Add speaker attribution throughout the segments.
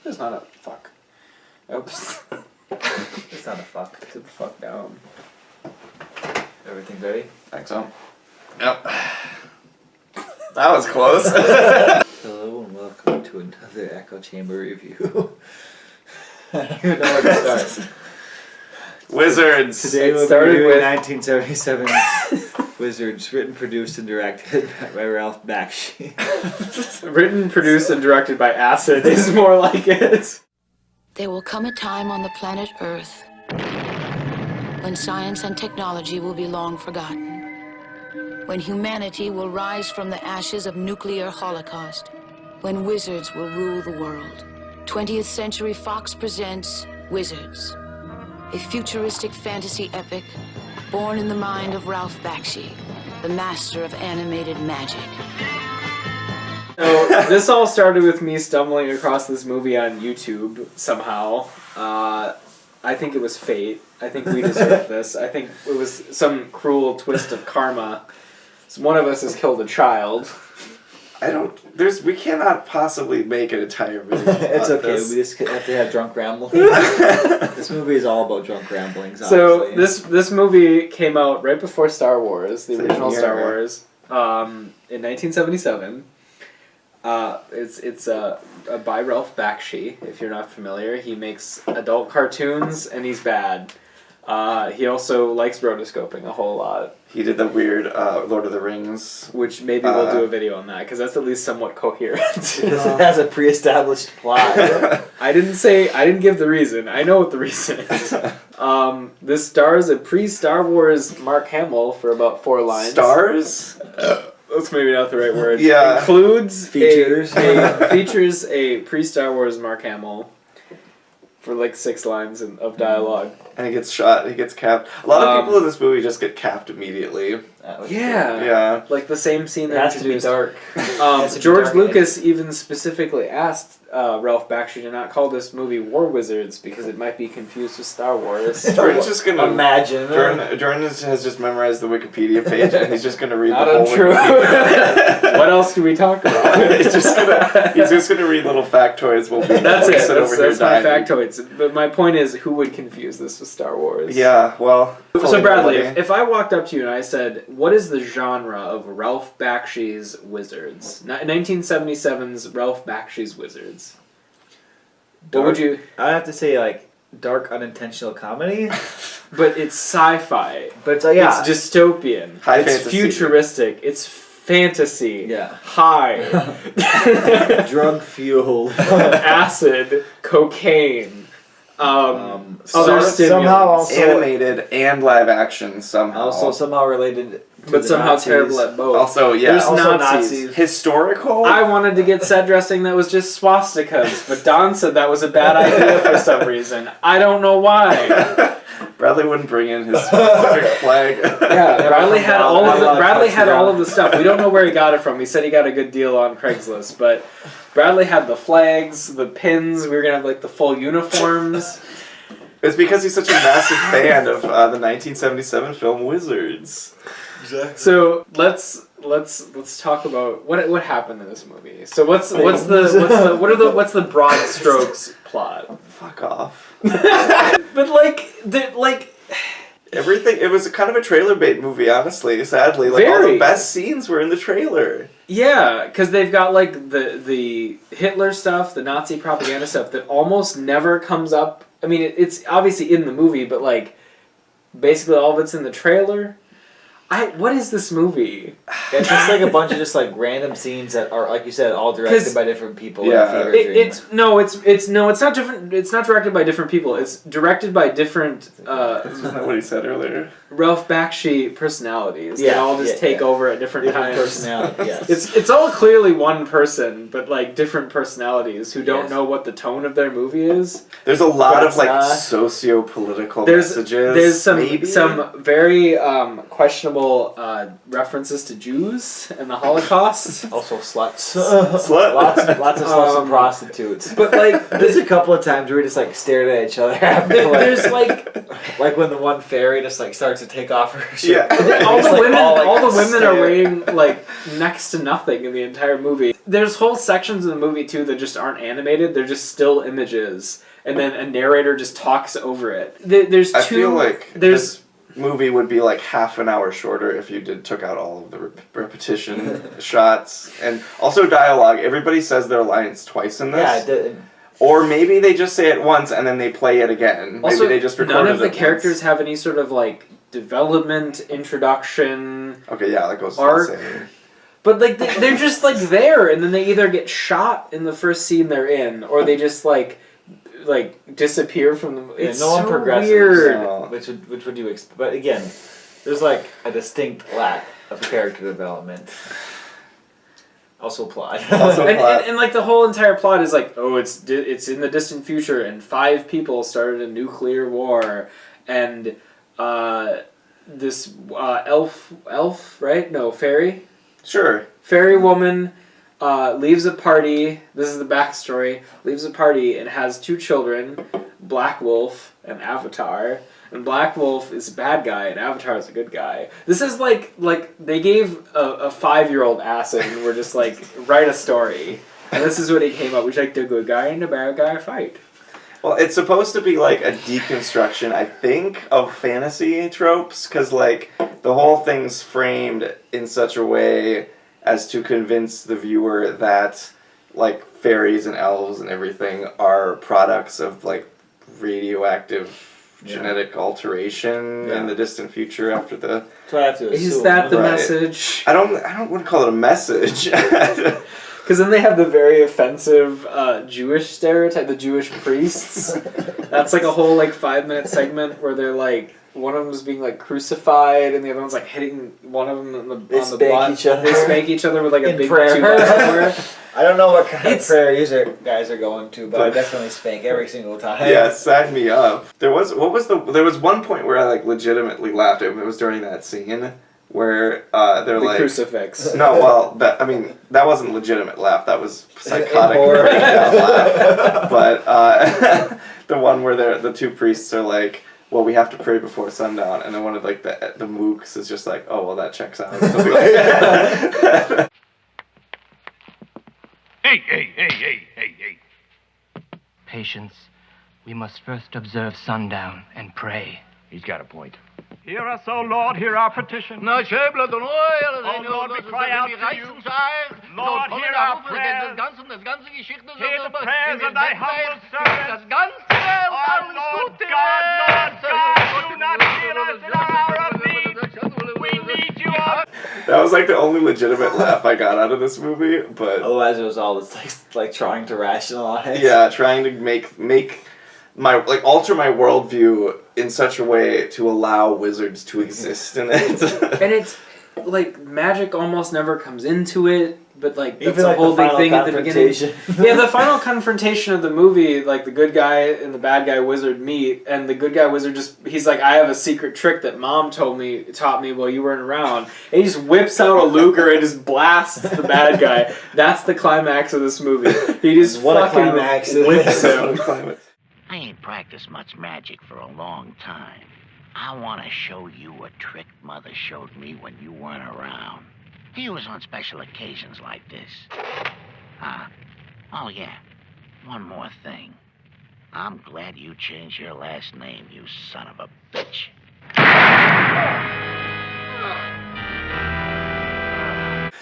Speaker 1: It's not a fuck. Oops.
Speaker 2: It's not a fuck.
Speaker 1: Sit the fuck down.
Speaker 2: Everything's ready?
Speaker 1: I think so. Yep. That was close.
Speaker 2: Hello and welcome to another Echo Chamber review. I don't even know where to start.
Speaker 1: Wizards.
Speaker 2: Today we'll be reviewing 1977 Wizards, written, produced, and directed by Ralph Bakshi.
Speaker 1: Written, produced, and directed by Acid is more like it.
Speaker 3: There will come a time on the planet Earth when science and technology will be long forgotten, when humanity will rise from the ashes of nuclear holocaust, when wizards will rule the world. 20th Century Fox presents Wizards, a futuristic fantasy epic born in the mind of Ralph Bakshi, the master of animated magic.
Speaker 1: So this all started with me stumbling across this movie on YouTube somehow. I think it was fate. I think we deserved this. I think it was some cruel twist of karma. So one of us has killed a child.
Speaker 4: We cannot possibly make an entire video.
Speaker 2: It's okay,
Speaker 4: this.
Speaker 2: we just have to have drunk rambling. This movie is all about drunk ramblings,
Speaker 1: So
Speaker 2: honestly.
Speaker 1: this movie came out right before Star Wars, the
Speaker 4: Same
Speaker 1: original
Speaker 4: year,
Speaker 1: Star
Speaker 4: right?
Speaker 1: Wars, in 1977. It's by Ralph Bakshi, if you're not familiar. He makes adult cartoons, and he's bad. He also likes rotoscoping a whole lot.
Speaker 4: He did the weird Lord of the Rings.
Speaker 1: Which maybe we'll do a video on that, because that's at least somewhat coherent.
Speaker 2: It has a pre-established plot.
Speaker 1: I didn't give the reason. I know what the reason is. This stars a pre-Star Wars Mark Hamill for about 4 lines.
Speaker 4: Stars?
Speaker 1: That's maybe not the right word.
Speaker 4: Yeah.
Speaker 1: Includes
Speaker 2: Features.
Speaker 1: features a pre-Star Wars Mark Hamill for like 6 lines of dialogue.
Speaker 4: And he gets shot, he gets capped. A lot of people in this movie just get capped immediately.
Speaker 1: Yeah.
Speaker 4: Yeah.
Speaker 1: Like the same scene
Speaker 2: It
Speaker 1: that
Speaker 2: has to be
Speaker 1: introduced.
Speaker 2: dark. Has to be
Speaker 1: George
Speaker 2: dark
Speaker 1: Lucas even specifically asked Ralph Bakshi to not call this movie War Wizards because it might be confused with Star Wars.
Speaker 4: Jordan's just gonna...
Speaker 2: Imagine.
Speaker 4: Jordan has just memorized the Wikipedia page and he's just gonna read
Speaker 1: Not
Speaker 4: the whole
Speaker 1: untrue.
Speaker 4: Wikipedia.
Speaker 1: What else do we talk about?
Speaker 4: he's just gonna read little factoids while we
Speaker 1: That's it.
Speaker 4: sit over here
Speaker 1: That's my
Speaker 4: dying.
Speaker 1: factoids. But my point is, who would confuse this with Star Wars?
Speaker 4: Yeah, well...
Speaker 1: So Bradley, if I walked up to you and I said, what is the genre of Ralph Bakshi's Wizards? 1977's Ralph Bakshi's Wizards. What would you...
Speaker 2: I'd have to say, like, dark unintentional comedy.
Speaker 1: But it's sci-fi.
Speaker 2: But it's, yeah.
Speaker 1: It's dystopian.
Speaker 4: High
Speaker 1: it's
Speaker 4: fantasy.
Speaker 1: futuristic. It's fantasy.
Speaker 2: Yeah.
Speaker 1: High.
Speaker 2: Drug fueled.
Speaker 1: Acid. Cocaine. Other
Speaker 2: somehow
Speaker 1: stimulants.
Speaker 2: also
Speaker 4: Animated and live action somehow.
Speaker 2: Also somehow related to
Speaker 1: But
Speaker 2: the
Speaker 1: somehow
Speaker 2: Nazis.
Speaker 1: terrible at both.
Speaker 4: Also, yeah.
Speaker 1: There's
Speaker 2: Also
Speaker 1: Nazis.
Speaker 4: Historical?
Speaker 1: I wanted to get set dressing that was just swastikas, but Don said that was a bad idea for some reason. I don't know why.
Speaker 4: Bradley wouldn't bring in his specific flag.
Speaker 1: Yeah, Bradley had all of the
Speaker 2: Not allowed
Speaker 1: Bradley
Speaker 2: to
Speaker 1: had
Speaker 2: touch
Speaker 1: all
Speaker 2: the
Speaker 1: of the stuff. We don't know where he got it from. He said he got a good deal on Craigslist, but Bradley had the flags, the pins. We were gonna have like the full uniforms.
Speaker 4: It's because he's such a massive fan of the 1977 film Wizards.
Speaker 2: Exactly.
Speaker 1: So let's talk about what happened in this movie. So what's the broad strokes plot?
Speaker 4: Fuck off.
Speaker 1: But
Speaker 4: Everything. It was kind of a trailer bait movie, honestly. Sadly, like all
Speaker 1: Very.
Speaker 4: the best scenes were in the trailer.
Speaker 1: yeah, because they've got like the Hitler stuff, the Nazi propaganda stuff that almost never comes up. I mean, it's obviously in the movie, but like basically all of it's in the trailer. What is this movie?
Speaker 2: It's just like a bunch of just like random scenes that are, like you said, all directed by different people.
Speaker 4: Yeah.
Speaker 2: In a fever dream.
Speaker 1: It's not different. It's not directed by different people. It's directed by different
Speaker 4: Isn't that what he said earlier?
Speaker 1: Ralph Bakshi personalities. They
Speaker 2: Yeah,
Speaker 1: all just
Speaker 2: yeah,
Speaker 1: take
Speaker 2: yeah.
Speaker 1: over at different
Speaker 2: different
Speaker 1: times.
Speaker 2: personality. Yes.
Speaker 1: It's all clearly one person, but like different personalities who don't
Speaker 2: Yes.
Speaker 1: know what the tone of their movie is.
Speaker 4: There's a lot of like
Speaker 2: That's,
Speaker 4: socio-political
Speaker 1: There's
Speaker 4: messages.
Speaker 1: some very questionable references to Jews and the Holocaust.
Speaker 2: Also sluts.
Speaker 4: Slut.
Speaker 2: lots of sluts and
Speaker 1: Um,
Speaker 2: prostitutes.
Speaker 1: But like
Speaker 2: There's a couple of times where we just like stared at each other after,
Speaker 1: there's like
Speaker 2: like when the one fairy just like starts starts to take off her shirt.
Speaker 4: Yeah.
Speaker 1: all the
Speaker 2: Like,
Speaker 1: women,
Speaker 2: all, like,
Speaker 1: all the women are
Speaker 2: stare.
Speaker 1: wearing like next to nothing in the entire movie. There's whole sections of the movie too that just aren't animated. They're just still images, and then a narrator just talks over it. There's two.
Speaker 4: I feel like
Speaker 1: there's
Speaker 4: this movie would be like half an hour shorter if you took out all of the repetition shots and also dialogue. Everybody says their lines twice in this.
Speaker 2: Yeah, it did.
Speaker 4: Or maybe they just say it once and then they play it again.
Speaker 1: also,
Speaker 4: Maybe they just recorded
Speaker 1: none of the
Speaker 4: it
Speaker 1: characters
Speaker 4: once.
Speaker 1: have any sort of like development, introduction.
Speaker 4: Okay, yeah, that goes
Speaker 1: arc.
Speaker 4: without saying.
Speaker 1: But like they're just like there, and then they either get shot in the first scene they're in, or they just like disappear from the.
Speaker 2: Yeah,
Speaker 1: It's
Speaker 2: no one
Speaker 1: so
Speaker 2: progresses.
Speaker 1: weird.
Speaker 4: No.
Speaker 2: Which would you expect? But again, there's like a distinct lack of character development. Also plot.
Speaker 4: Also plot.
Speaker 1: And like the whole entire plot is like, oh, it's in the distant future, and 5 people started a nuclear war, and this elf, right? No, fairy.
Speaker 4: Sure.
Speaker 1: Fairy woman leaves a party. This is the backstory. Leaves a party and has 2 children, Black Wolf and Avatar. And Black Wolf is a bad guy, and Avatar is a good guy. This is like they gave a 5-year-old acid and were just like, write a story. And this is what he came up with, like the good guy and the bad guy fight.
Speaker 4: Well, it's supposed to be like a deconstruction, I think, of fantasy tropes, because like the whole thing's framed in such a way as to convince the viewer that like fairies and elves and everything are products of like radioactive genetic alteration in the distant future after the.
Speaker 2: So I have to assume.
Speaker 1: Is that the
Speaker 4: Right.
Speaker 1: message?
Speaker 4: I don't want to call it a message.
Speaker 1: Because then they have the very offensive Jewish stereotype, the Jewish priests. That's like a whole like 5-minute segment where they're like, one of them is being like crucified and the other one's like hitting one of them on the
Speaker 2: They
Speaker 1: butt.
Speaker 2: each other.
Speaker 1: They spank each other with like a
Speaker 2: In
Speaker 1: big
Speaker 2: prayer.
Speaker 1: 2x4.
Speaker 2: I don't know what kind
Speaker 1: It's-
Speaker 2: of prayer you guys are going to, but I definitely spank every single time.
Speaker 4: Yeah, sign me up. There was one point where I like legitimately laughed. It was during that scene where they're
Speaker 1: The
Speaker 4: like
Speaker 1: crucifix.
Speaker 4: No, well, that wasn't legitimate laugh. That was psychotic
Speaker 2: Horror.
Speaker 4: breakdown laugh. But the one where the 2 priests are like, well, we have to pray before sundown, and then one of like the mooks is just like, oh, well, that checks out. Something like that.
Speaker 5: Hey. Patience. We must first observe sundown and pray. He's got a point.
Speaker 6: Hear us, O Lord, hear our petition.
Speaker 5: Na schäble den Oil,
Speaker 6: Oh Lord, we cry out to you. Lord, hear our prayers.
Speaker 5: Das ganze Geschichte.
Speaker 6: Hear the prayers of thy humble servant.
Speaker 5: Das ganze
Speaker 6: Oh Lord God, do not heal us in our hour of need. We need you, O
Speaker 4: That was like the only legitimate laugh I got out of this movie. But
Speaker 2: Otherwise, it was all this like trying to rationalize.
Speaker 4: yeah, trying to make my alter my worldview in such a way to allow wizards to exist in it.
Speaker 1: And it's like magic almost never comes into it, but like that's
Speaker 2: Even
Speaker 1: a
Speaker 2: like
Speaker 1: whole
Speaker 2: the
Speaker 1: big
Speaker 2: final
Speaker 1: thing at the beginning.
Speaker 2: confrontation.
Speaker 1: Yeah, the final confrontation of the movie, like the good guy and the bad guy wizard meet, and the good guy wizard he's like, I have a secret trick that Mom taught me while you weren't around. And he just whips out a Luger and just blasts the bad guy. That's the climax of this movie. He just
Speaker 2: What a
Speaker 1: fucking
Speaker 2: climax it
Speaker 1: whips
Speaker 2: is.
Speaker 1: him.
Speaker 7: I ain't practiced much magic for a long time. I want to show you a trick Mother showed me when you weren't around. He was on special occasions like this. Oh yeah, one more thing. I'm glad you changed your last name, you son of a bitch.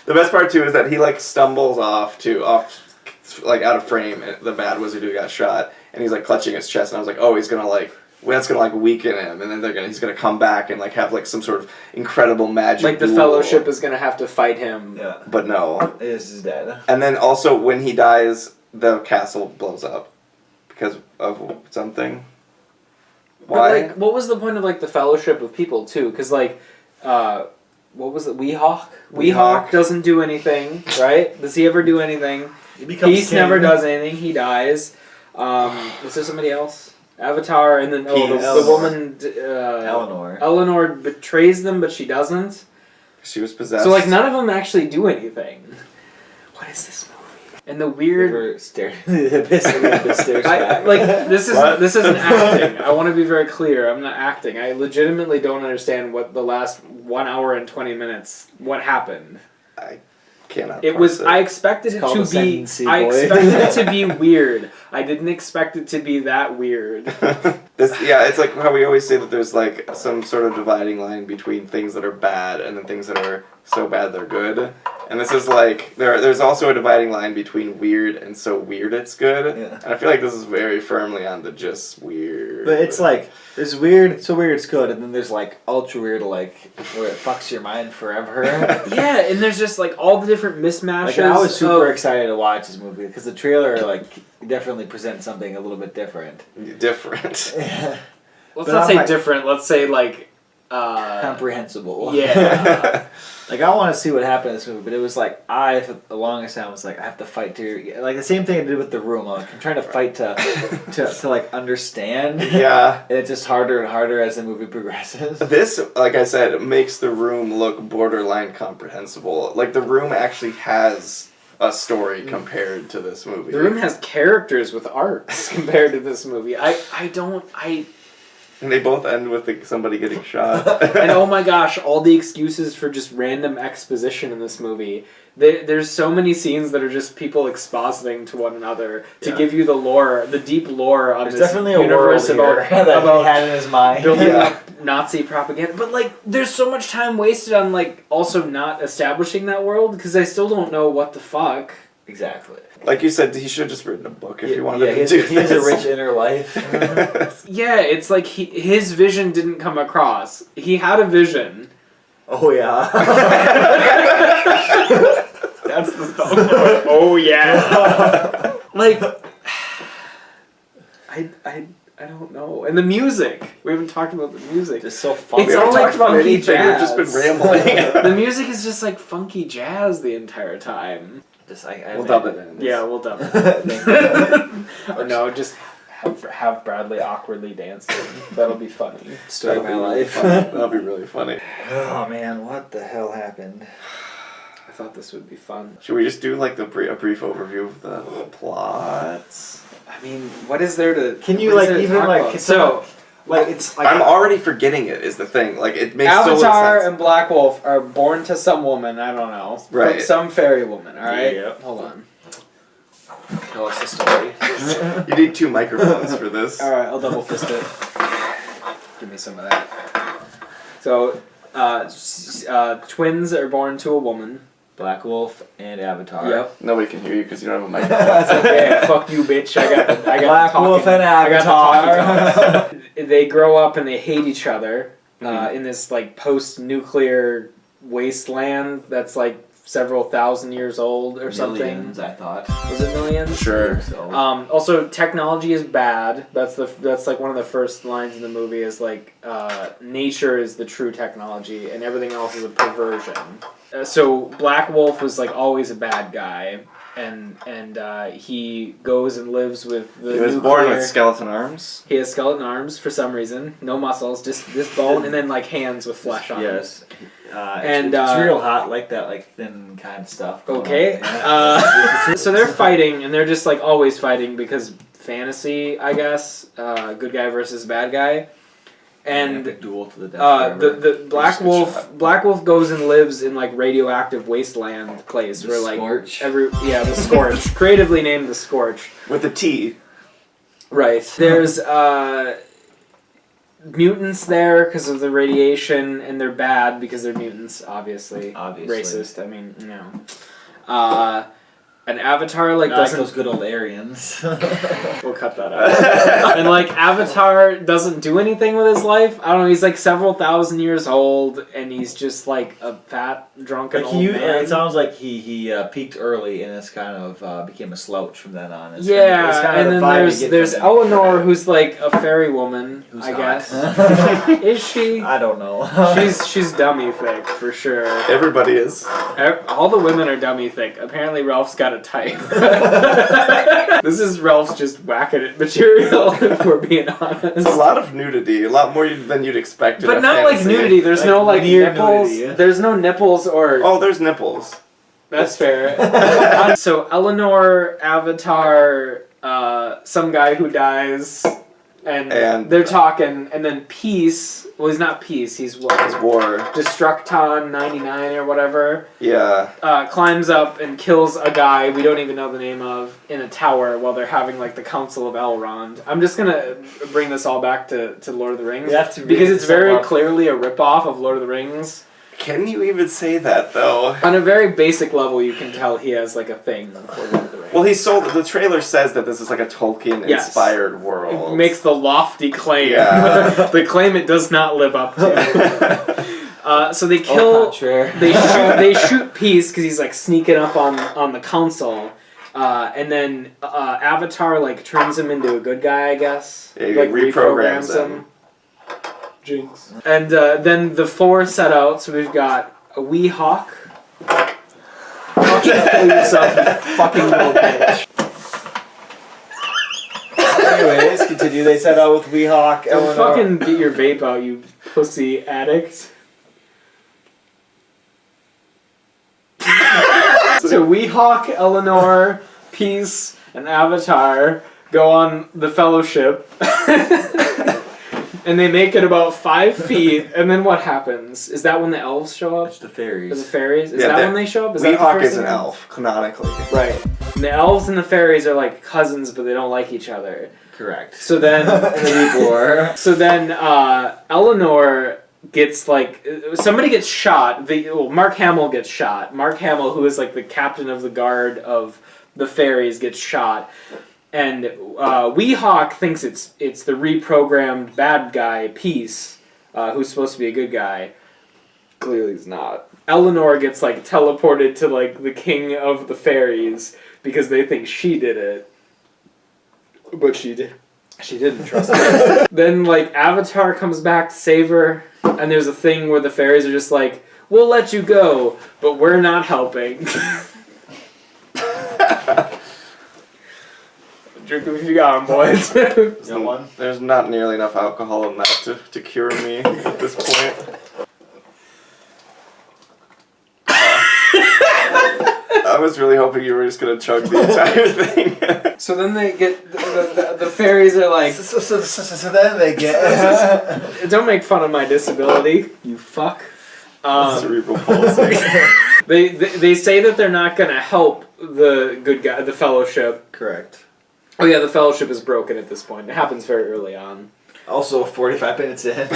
Speaker 4: The best part too is that he like stumbles off like out of frame, the bad wizard who got shot, and he's like clutching his chest, and I was like, oh, he's gonna like, that's gonna like weaken him, and then he's gonna come back and like have like some sort of incredible magic.
Speaker 1: Like the
Speaker 4: duel.
Speaker 1: Fellowship is gonna have to fight him.
Speaker 2: Yeah.
Speaker 4: But no.
Speaker 2: This is dead.
Speaker 4: And then also when he dies, the castle blows up because of something. Why?
Speaker 1: But like, what was the point of like the Fellowship of People too? Because like, what was it? Weehawk. Weehawk doesn't do anything, right? Does he ever do anything? Peace never does anything. He dies. Was there somebody else? Avatar, and then the woman
Speaker 2: Eleanor.
Speaker 1: Eleanor betrays them, but she doesn't.
Speaker 4: She was possessed.
Speaker 1: So like none of them actually do anything. What is this movie? And the weird.
Speaker 2: Ever stared into the abyss and the abyss stares back.
Speaker 1: This isn't acting. I want to be very clear. I'm not acting. I legitimately don't understand what the last 1 hour and 20 minutes. What happened?
Speaker 4: I cannot.
Speaker 1: It was. I expected it to be. I expected it to be weird. I didn't expect it to be that weird.
Speaker 4: It's like how we always say that there's like some sort of dividing line between things that are bad and then things that are so bad they're good. And this is like there's also a dividing line between weird and so weird it's good.
Speaker 2: Yeah.
Speaker 4: And I feel like this is very firmly on the just weird.
Speaker 2: But it's like there's weird, so weird it's good, and then there's like ultra weird, like where it fucks your mind forever.
Speaker 1: Yeah, and there's just like all the different mismatches.
Speaker 2: Like, I was super excited to watch this movie because the trailer like definitely presents something a little bit different.
Speaker 4: Different.
Speaker 1: Let's
Speaker 2: But
Speaker 1: not
Speaker 2: I'm
Speaker 1: say
Speaker 2: like-
Speaker 1: different. Let's say like.
Speaker 2: Comprehensible.
Speaker 1: Yeah.
Speaker 2: Like, I want to see what happened in this movie, but it was like, for the longest time, was like, I have to fight to, like, the same thing I did with The Room. Like, I'm trying to fight to like, understand.
Speaker 4: Yeah.
Speaker 2: And it's just harder and harder as the movie progresses.
Speaker 4: This, like I said, makes The Room look borderline comprehensible. Like, The Room actually has a story compared to this movie.
Speaker 1: The Room has characters with arcs compared to this movie.
Speaker 4: And they both end with somebody getting shot.
Speaker 1: And oh my gosh, all the excuses for just random exposition in this movie. There's so many scenes that are just people expositing to one another to give you the lore, the deep lore on
Speaker 2: There's
Speaker 1: this
Speaker 2: definitely a
Speaker 1: universe
Speaker 2: world here that he had in his mind.
Speaker 1: building up Nazi propaganda. But like, there's so much time wasted on like also not establishing that world because I still don't know what the fuck.
Speaker 2: Exactly.
Speaker 4: Like you said, he should have just written a book if he wanted to
Speaker 2: he
Speaker 4: do
Speaker 2: has, he has a
Speaker 4: this.
Speaker 2: rich inner life.
Speaker 1: Yeah, it's like his vision didn't come across. He had a vision.
Speaker 2: Oh, yeah.
Speaker 1: That's the spelling. Oh yeah. Like, I don't know. And the music. We haven't talked about the music.
Speaker 2: Just so fun.
Speaker 1: It's
Speaker 4: We haven't
Speaker 1: all like
Speaker 4: talked about
Speaker 1: funky
Speaker 4: anything,
Speaker 1: jazz.
Speaker 4: we've just been rambling.
Speaker 1: The music is just like funky jazz the entire time.
Speaker 4: We'll dub it in.
Speaker 1: Yeah, we'll dub it. Or no, just have Bradley awkwardly dancing. That'll be funny.
Speaker 2: Story of my life.
Speaker 4: That'll be really funny.
Speaker 2: Oh, man, what the hell happened?
Speaker 1: I thought this would be fun.
Speaker 4: Should we just do like a brief overview of the plots?
Speaker 1: I mean, what is there to?
Speaker 2: Can you
Speaker 1: what is
Speaker 2: like
Speaker 1: there to
Speaker 2: even
Speaker 1: talk
Speaker 2: like
Speaker 1: about?
Speaker 2: so like it's like
Speaker 4: I'm already forgetting it. Is the thing like it makes so
Speaker 1: Avatar
Speaker 4: little sense.
Speaker 1: and Black Wolf are born to some woman, I don't know.
Speaker 4: Right.
Speaker 1: Some fairy woman, alright?
Speaker 2: Yep.
Speaker 1: Hold on.
Speaker 2: tell us the story.
Speaker 4: You need 2 microphones for this.
Speaker 1: Alright, I'll double fist it. Give me some of that. So, twins are born to a woman.
Speaker 2: Black Wolf and Avatar.
Speaker 1: Yep.
Speaker 4: Nobody can hear you because you don't have a microphone.
Speaker 1: That's okay. Fuck you, bitch. I got
Speaker 2: Black
Speaker 1: the
Speaker 2: Wolf and Avatar.
Speaker 1: They grow up and they hate each other in this like post-nuclear wasteland that's like several thousand years old or something.
Speaker 2: Millions, I thought.
Speaker 1: Was it millions?
Speaker 4: Sure.
Speaker 2: So.
Speaker 1: Also, technology is bad. That's like one of the first lines in the movie is like, nature is the true technology and everything else is a perversion. So Black Wolf was like always a bad guy, and he goes and lives with the.
Speaker 4: He was born with skeleton arms.
Speaker 1: He has skeleton arms for some reason, no muscles, just this bone, and then like hands with flesh on.
Speaker 2: Yes.
Speaker 1: And,
Speaker 2: it's real hot, like that, like thin kind of stuff. going
Speaker 1: Okay.
Speaker 2: on.
Speaker 1: So they're fighting, and they're just like always fighting because fantasy, I guess. Good guy versus bad guy. And
Speaker 2: Epic duel to the death.
Speaker 1: the Black Wolf goes and lives in like radioactive wasteland place
Speaker 2: The
Speaker 1: where like
Speaker 2: Scorch.
Speaker 1: the Scorch, creatively named the Scorch.
Speaker 4: With a T.
Speaker 1: Right. There's mutants there because of the radiation, and they're bad because they're mutants. Obviously. Racist. I mean, you know. An Avatar like doesn't.
Speaker 2: Like those good old Aryans.
Speaker 1: We'll cut that out. And like Avatar doesn't do anything with his life. I don't know. He's like several thousand years old, and he's just like a fat, drunken
Speaker 2: Like
Speaker 1: old man.
Speaker 2: it sounds like he peaked early and it's kind of became a slouch from then on. It's
Speaker 1: Yeah,
Speaker 2: kind of
Speaker 1: and then
Speaker 2: the vibe you get
Speaker 1: there's
Speaker 2: from
Speaker 1: Eleanor,
Speaker 2: them.
Speaker 1: who's like a fairy woman,
Speaker 2: Who's
Speaker 1: I
Speaker 2: hot.
Speaker 1: guess. Is she?
Speaker 2: I don't know.
Speaker 1: She's dummy thick for sure.
Speaker 4: Everybody is.
Speaker 1: All the women are dummy thick. Apparently, Ralph's got a type. This is Ralph's just whacking it material. If we're being honest.
Speaker 4: It's a lot of nudity, a lot more than you'd expect.
Speaker 1: But not like nudity. There's
Speaker 2: Like
Speaker 1: no like
Speaker 2: weird
Speaker 1: nipples.
Speaker 2: nudity, yeah.
Speaker 1: There's no nipples or.
Speaker 4: Oh, there's nipples.
Speaker 1: That's fair. So Eleanor, Avatar, some guy who dies, and they're talking, and then Peace. Well, he's not Peace. He's what?
Speaker 4: It's War.
Speaker 1: Destructon 99 or whatever.
Speaker 4: Yeah.
Speaker 1: Climbs up and kills a guy we don't even know the name of in a tower while they're having like the Council of Elrond. I'm just gonna bring this all back to Lord of the Rings because it's very clearly a ripoff of Lord of the Rings.
Speaker 4: Can you even say that though?
Speaker 1: On a very basic level, you can tell he has like a thing for Lord of the Rings.
Speaker 4: Well, the trailer says that this is like a Tolkien-inspired world.
Speaker 1: It makes the lofty claim.
Speaker 4: Yeah.
Speaker 1: The claim it does not live up to. So they kill. They shoot Peace because he's like sneaking up on the council, and then Avatar like turns him into a good guy, I guess.
Speaker 4: Yeah, he
Speaker 1: like
Speaker 4: reprograms him.
Speaker 1: Jinx. And then the four set out. So we've got a wee hawk. Kill yourself, you fucking little bitch.
Speaker 2: Anyways, continue. They set out with Weehawk.
Speaker 1: Don't fucking get your vape out, you pussy addict. So Weehawk, Eleanor, Peace, and Avatar go on the Fellowship. And they make it about 5 feet, and then what happens? Is that when the elves show up?
Speaker 2: It's the fairies.
Speaker 1: Or the fairies? Is that when they show up? Is that the
Speaker 4: Weehawk
Speaker 1: first
Speaker 4: is an
Speaker 1: thing?
Speaker 4: elf, canonically.
Speaker 1: Right. And the elves and the fairies are like cousins, but they don't like each other.
Speaker 2: Correct.
Speaker 1: So then, Eleanor gets like somebody gets shot. Mark Hamill gets shot. Mark Hamill, who is like the captain of the guard of the fairies, gets shot. And Weehawk thinks it's the reprogrammed bad guy, Peace, who's supposed to be a good guy. Clearly he's not. Eleanor gets like teleported to like the king of the fairies because they think she did it. But she didn't, trust me. Then like Avatar comes back to save her, and there's a thing where the fairies are just like, we'll let you go, but we're not helping. Drink if you got 'em, boys.
Speaker 4: There's not nearly enough alcohol in that to cure me at this point. I was really hoping you were just gonna chug the entire thing.
Speaker 1: So then they get the fairies are like.
Speaker 2: So then they get.
Speaker 1: Don't make fun of my disability, you fuck.
Speaker 4: Cerebral palsy.
Speaker 1: They say that they're not gonna help the good guy, the Fellowship.
Speaker 2: Correct.
Speaker 1: Oh yeah, the Fellowship is broken at this point. It happens very early on.
Speaker 2: Also, 45 minutes in,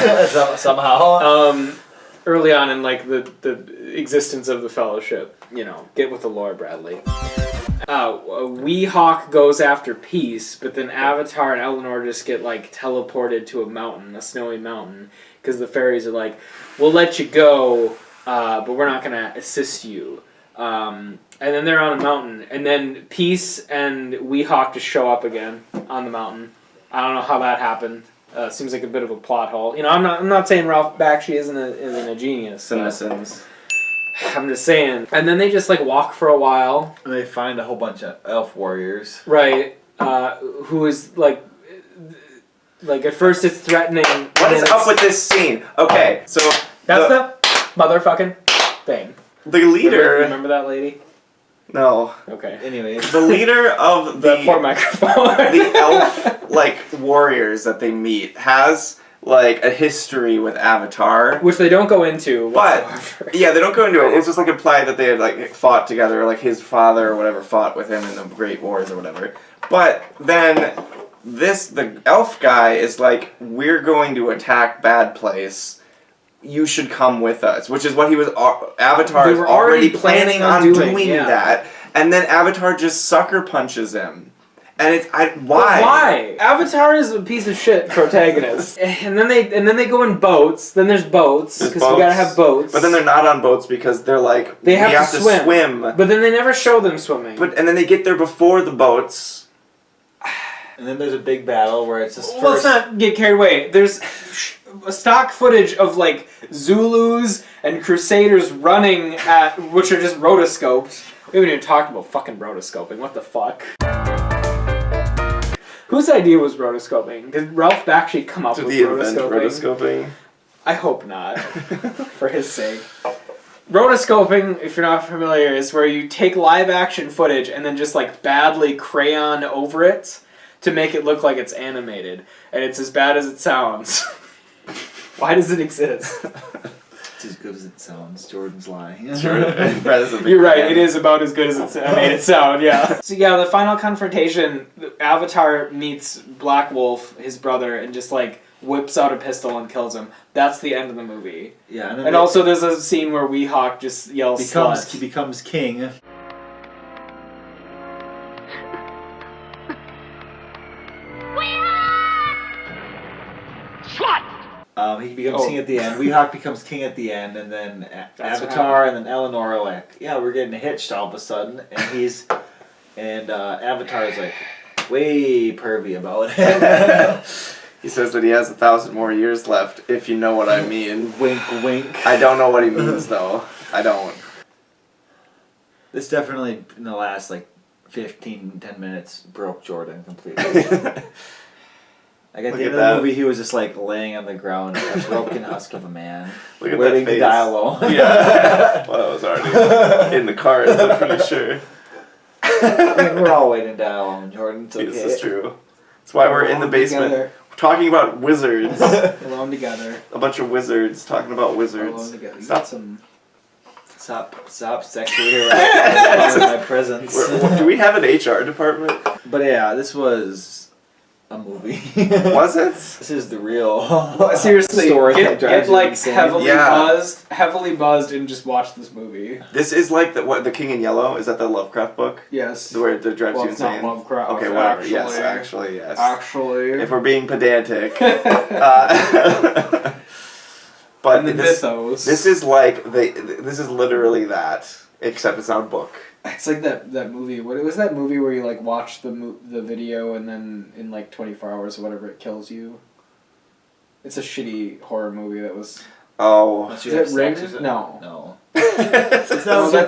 Speaker 2: somehow.
Speaker 1: Early on in like the existence of the Fellowship, get with the lore, Bradley. Weehawk goes after Peace, but then Avatar and Eleanor just get like teleported to a mountain, a snowy mountain, because the fairies are like, we'll let you go, but we're not gonna assist you. And then they're on a mountain, and then Peace and Weehawk just show up again on the mountain. I don't know how that happened. Seems like a bit of a plot hole. I'm not saying Ralph Bakshi isn't a genius.
Speaker 4: Senescence.
Speaker 1: I'm just saying. And then they just like walk for a while.
Speaker 2: And they find a whole bunch of elf warriors.
Speaker 1: Right. Who is like at first it's threatening.
Speaker 4: What is up with this scene? Okay, so
Speaker 1: that's the motherfucking thing.
Speaker 4: The leader.
Speaker 1: Remember that lady?
Speaker 4: No.
Speaker 1: Okay.
Speaker 2: Anyways.
Speaker 4: The leader of
Speaker 1: the poor microphone.
Speaker 4: The elf warriors that they meet has a history with Avatar,
Speaker 1: which they don't go into.
Speaker 4: But yeah, they don't go into it. It's just implied that they had fought together, his father or whatever fought with him in the Great Wars or whatever. But then the elf guy is like, we're going to attack Bad Place. You should come with us, which is what he was. Avatar is already planning on doing that, and then Avatar just sucker punches him, and it's why?
Speaker 1: But why? Avatar is a piece of shit protagonist, and then they go in boats. Then there's boats because we gotta have boats.
Speaker 4: But then they're not on boats because they're
Speaker 1: they have to
Speaker 4: swim.
Speaker 1: But then they never show them swimming.
Speaker 4: And then they get there before the boats.
Speaker 2: And then there's a big battle where it's just.
Speaker 1: Let's not get carried away. There's stock footage of Zulus and Crusaders running which are just rotoscoped. We haven't even talked about fucking rotoscoping. What the fuck? Whose idea was rotoscoping? Did Ralph Bakshi come up with rotoscoping?
Speaker 4: Rotoscoping?
Speaker 1: I hope not. For his sake. Rotoscoping, if you're not familiar, is where you take live action footage and then just like badly crayon over it to make it look like it's animated. And it's as bad as it sounds. Why does it exist?
Speaker 2: It's as good as it sounds. Jordan's lying.
Speaker 1: You're right, it is about as good as I made it sound, yeah. So yeah, the final confrontation, Avatar meets Black Wolf, his brother, and just like whips out a pistol and kills him. That's the end of the movie.
Speaker 2: Yeah,
Speaker 1: and also there's a scene where Weehawk just yells slut.
Speaker 2: He becomes king. He becomes king at the end. Weehawk becomes king at the end, and then Avatar and then Eleanor are like, yeah, we're getting hitched all of a sudden, and Avatar is like way pervy about it.
Speaker 4: He says that he has 1,000 more years left, if you know what I mean.
Speaker 2: Wink, wink.
Speaker 4: I don't know what he means, though. I don't.
Speaker 2: This definitely, in the last, 10 minutes, broke Jordan completely. At the end of the movie, he was just, laying on the ground, a broken husk of a man, waiting to die alone.
Speaker 4: Yeah. Well, that was already in the cards, I'm pretty sure.
Speaker 2: We're all waiting to die alone, Jordan. It's okay.
Speaker 4: This is true. That's why we're in the basement.
Speaker 1: Together.
Speaker 4: Talking about wizards.
Speaker 1: Alone together.
Speaker 4: A bunch of wizards talking about wizards.
Speaker 1: Alone together.
Speaker 2: Stop sexually harassing my presence.
Speaker 4: Do we have an HR department?
Speaker 2: But yeah, this was a movie.
Speaker 4: Was it?
Speaker 2: This is the real
Speaker 1: seriously
Speaker 2: story.
Speaker 1: Get
Speaker 2: Insane.
Speaker 1: heavily buzzed, and just watch this movie.
Speaker 4: This is like the King in Yellow. Is that the Lovecraft book?
Speaker 1: Yes.
Speaker 4: Where it drives you
Speaker 1: it's not
Speaker 4: insane.
Speaker 1: Lovecraft.
Speaker 4: Okay, whatever.
Speaker 1: Actually,
Speaker 4: yes.
Speaker 1: Actually.
Speaker 4: If we're being pedantic. But
Speaker 1: and the mythos.
Speaker 4: This is this is literally that, except it's not a book.
Speaker 1: It's like that movie. What was that movie where you watch the video and then in 24 hours or whatever it kills you? It's a shitty horror movie that was.
Speaker 4: Oh.
Speaker 1: Is it Ring? No.
Speaker 2: No.
Speaker 1: That's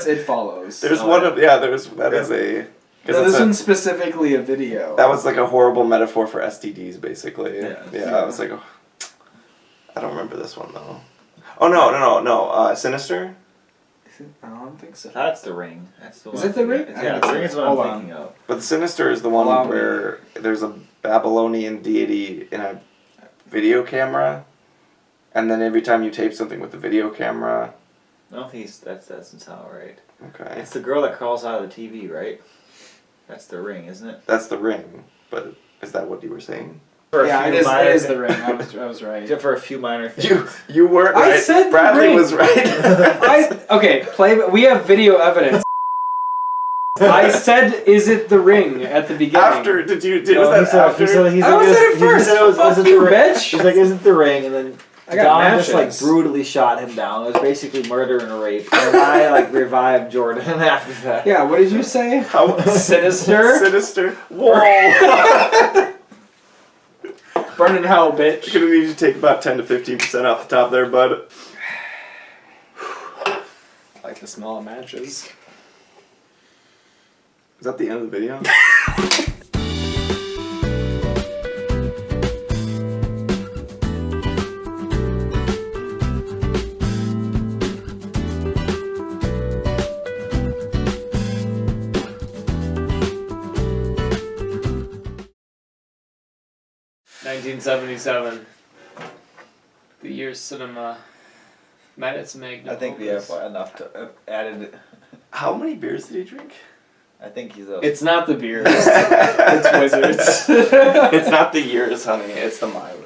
Speaker 1: It Follows.
Speaker 4: There's that is a.
Speaker 1: This one's specifically a video.
Speaker 4: That was a horrible metaphor for STDs, basically. Yeah. I was like, I don't remember this one though. Oh no. Sinister.
Speaker 1: I don't think so.
Speaker 2: That's The Ring. That's the one.
Speaker 1: Is it The Ring?
Speaker 2: Yeah, The Ring is what I'm thinking of.
Speaker 4: But Sinister is the one where there's a Babylonian deity in a video camera, and then every time you tape something with the video camera.
Speaker 2: I don't think that doesn't sound right.
Speaker 4: Okay.
Speaker 2: It's the girl that crawls out of the TV, right? That's The Ring, isn't it?
Speaker 4: That's The Ring, but is that what you were saying?
Speaker 1: Yeah, it is The Ring. I was right.
Speaker 2: Except for a few minor things.
Speaker 4: You weren't right.
Speaker 1: I said
Speaker 4: Bradley
Speaker 1: The Ring.
Speaker 4: was right.
Speaker 1: We have video evidence. I said, "Is it The Ring?" at the beginning.
Speaker 4: After was that after?
Speaker 1: I was at it first. Fuck you, bitch.
Speaker 2: He's like, "Is it The Ring?" And then
Speaker 1: I got
Speaker 2: Don
Speaker 1: matches.
Speaker 2: just brutally shot him down. It was basically murder and rape. And I revived Jordan after that.
Speaker 1: Yeah. What did you say?
Speaker 4: Sinister. Sinister. Whoa.
Speaker 1: Burn in hell, bitch.
Speaker 4: You're gonna need to take about 10 to 15% off the top there, bud.
Speaker 1: I like the smell of matches.
Speaker 4: Is that the end of the video?
Speaker 1: $1977. The year cinema met its magnum.
Speaker 2: I think we have enough to added.
Speaker 4: How many beers did he drink?
Speaker 2: I think he's
Speaker 1: It's not the beers. It's wizards.
Speaker 4: It's not the years, honey. It's the mileage.